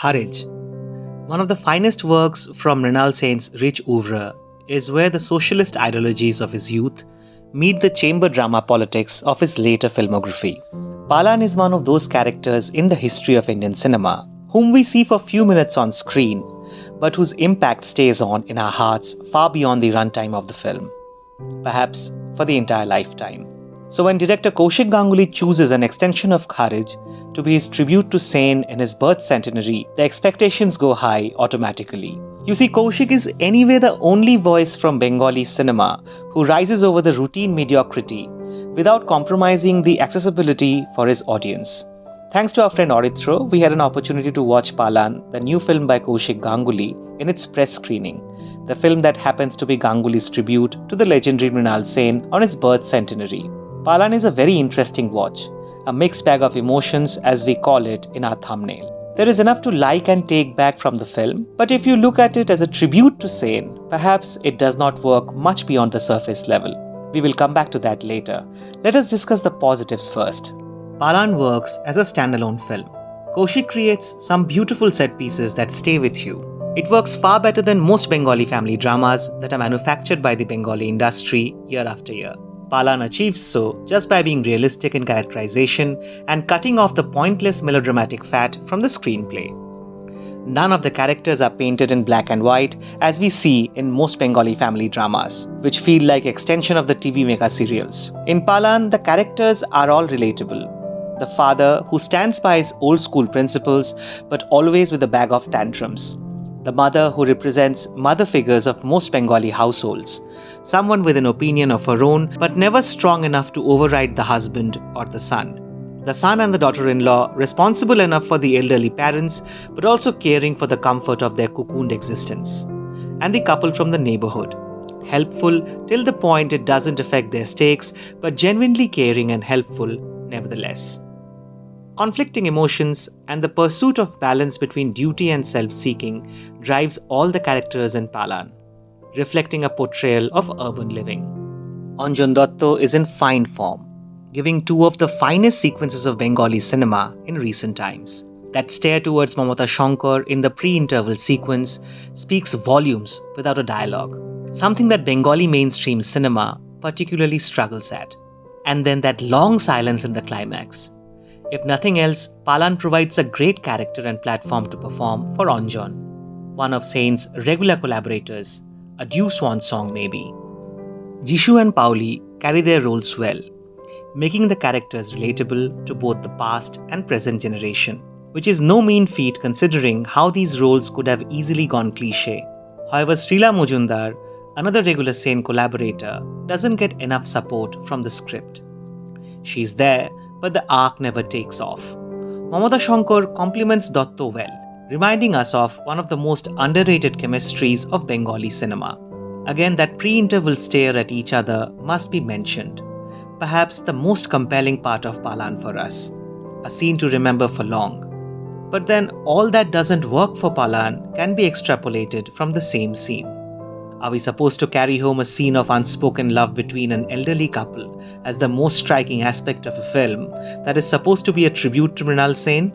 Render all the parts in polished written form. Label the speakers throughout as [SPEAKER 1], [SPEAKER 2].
[SPEAKER 1] Kharij, one of the finest works from Mrinal Sen's rich oeuvre, is where the socialist ideologies of his youth meet the chamber drama politics of his later filmography. Palan is one of those characters in the history of Indian cinema whom we see for few minutes on screen, but whose impact stays on in our hearts far beyond the runtime of the film, perhaps for the entire lifetime. So when director Kaushik Ganguly chooses an extension of Kharij to be his tribute to Sen in his birth centenary, the expectations go high automatically. You see, Kaushik is anyway the only voice from Bengali cinema who rises over the routine mediocrity without compromising the accessibility for his audience. Thanks to our friend Orithro, we had an opportunity to watch Palan, the new film by Kaushik Ganguly, in its press screening, the film that happens to be Ganguly's tribute to the legendary Mrinal Sen on his birth centenary. Palan is a very interesting watch, a mixed bag of emotions as we call it in our thumbnail. There is enough to like and take back from the film, but if you look at it as a tribute to Sen, perhaps it does not work much beyond the surface level. We will come back to that later. Let us discuss the positives first. Palan works as a standalone film. Kaushik creates some beautiful set pieces that stay with you. It works far better than most Bengali family dramas that are manufactured by the Bengali industry year after year. Palan achieves so just by being realistic in characterization and cutting off the pointless melodramatic fat from the screenplay. None of the characters are painted in black and white as we see in most Bengali family dramas, which feel like extension of the TV Meka serials. In Palan, the characters are all relatable. The father who stands by his old school principles but always with a bag of tantrums. The mother who represents mother figures of most Bengali households. Someone with an opinion of her own but never strong enough to override the husband or the son. The son and the daughter-in-law responsible enough for the elderly parents but also caring for the comfort of their cocooned existence. And the couple from the neighborhood. Helpful till the point it doesn't affect their stakes but genuinely caring and helpful nevertheless. Conflicting emotions and the pursuit of balance between duty and self-seeking drives all the characters in Palan, reflecting a portrayal of urban living. Anjan Dutt is in fine form, giving two of the finest sequences of Bengali cinema in recent times. That stare towards Mamata Sankar in the pre-interval sequence speaks volumes without a dialogue, something that Bengali mainstream cinema particularly struggles at. And then that long silence in the climax. If nothing else, Palan provides a great character and platform to perform for Anjan, one of Sen's regular collaborators, a due swan song maybe. Jishu and Paoli carry their roles well, making the characters relatable to both the past and present generation, which is no mean feat considering how these roles could have easily gone cliché. However, Srila Mujumdar, another regular Sen collaborator, doesn't get enough support from the script. She's there, but the arc never takes off. Mamata Sankar complements Dotto well, reminding us of one of the most underrated chemistries of Bengali cinema. Again, that pre-interval stare at each other must be mentioned. Perhaps the most compelling part of Palan for us. A scene to remember for long. But then all that doesn't work for Palan can be extrapolated from the same scene. Are we supposed to carry home a scene of unspoken love between an elderly couple as the most striking aspect of a film that is supposed to be a tribute to Mrinal Sen?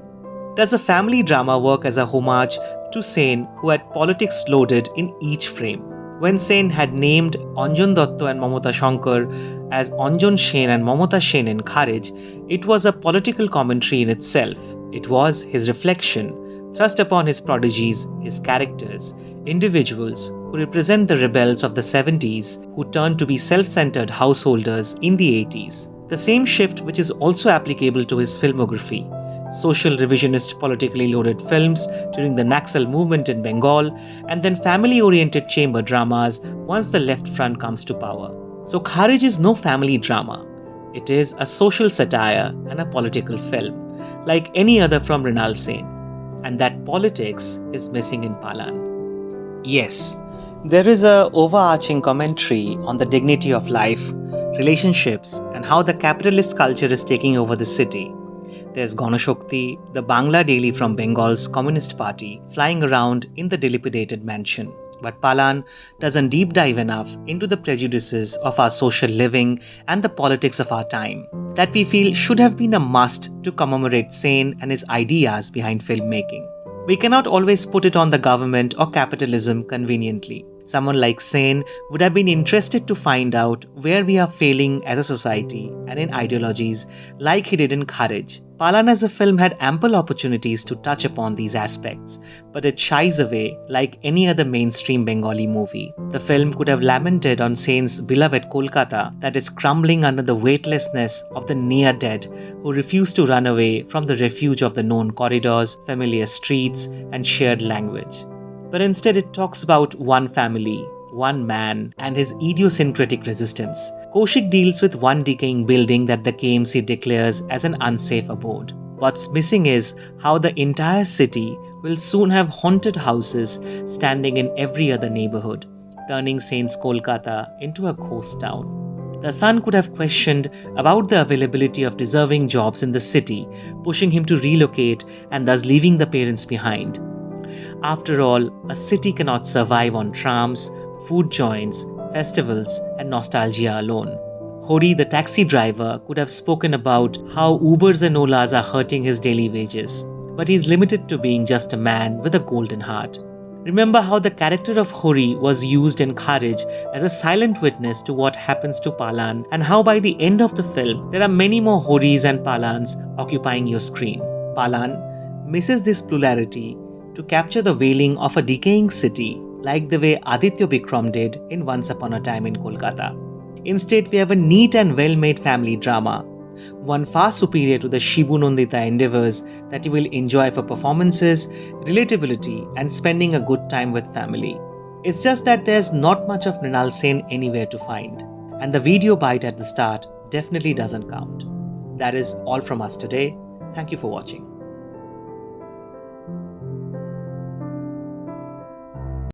[SPEAKER 1] Does a family drama work as a homage to Sen who had politics loaded in each frame? When Sen had named Anjan Dutt and Mamata Sankar as Anjan Sen and Mamata Sen in Kharij, it was a political commentary in itself. It was his reflection, thrust upon his prodigies, his characters, individuals who represent the rebels of the 70s who turned to be self-centered householders in the 80s. The same shift which is also applicable to his filmography. Social revisionist politically loaded films during the Naxal movement in Bengal and then family-oriented chamber dramas once the left front comes to power. So Kharij is no family drama. It is a social satire and a political film, like any other from Mrinal Sen. And that politics is missing in Palan. Yes, there is a overarching commentary on the dignity of life, relationships, and how the capitalist culture is taking over the city. There's Ganashokti, the Bangla daily from Bengal's Communist Party, flying around in the dilapidated mansion. But Palan doesn't deep dive enough into the prejudices of our social living and the politics of our time that we feel should have been a must to commemorate Sen and his ideas behind filmmaking. We cannot always put it on the government or capitalism conveniently. Someone like Sen would have been interested to find out where we are failing as a society and in ideologies like he did in Kharij. Palan as a film had ample opportunities to touch upon these aspects, but it shies away like any other mainstream Bengali movie. The film could have lamented on Sen's beloved Kolkata that is crumbling under the weightlessness of the near dead who refuse to run away from the refuge of the known corridors, familiar streets, and shared language. But instead it talks about one family, one man, and his idiosyncratic resistance. Kaushik deals with one decaying building that the KMC declares as an unsafe abode. What's missing is how the entire city will soon have haunted houses standing in every other neighborhood, turning Sen's Kolkata into a ghost town. The son could have questioned about the availability of deserving jobs in the city, pushing him to relocate and thus leaving the parents behind. After all, a city cannot survive on trams, food joints, festivals, and nostalgia alone. Hori, the taxi driver, could have spoken about how Ubers and Olas are hurting his daily wages, but he's limited to being just a man with a golden heart. Remember how the character of Hori was used in Kharij as a silent witness to what happens to Palan, and how by the end of the film, there are many more Horis and Palans occupying your screen. Palan misses this plurality to capture the wailing of a decaying city like the way Aditya Bikram did in Once Upon a Time in Kolkata. Instead, we have a neat and well-made family drama, one far superior to the Shibu Nandita endeavors that you will enjoy for performances, relatability, and spending a good time with family. It's just that there's not much of Mrinal Sen anywhere to find, and the video bite at the start definitely doesn't count. That is all from us today. Thank you for watching.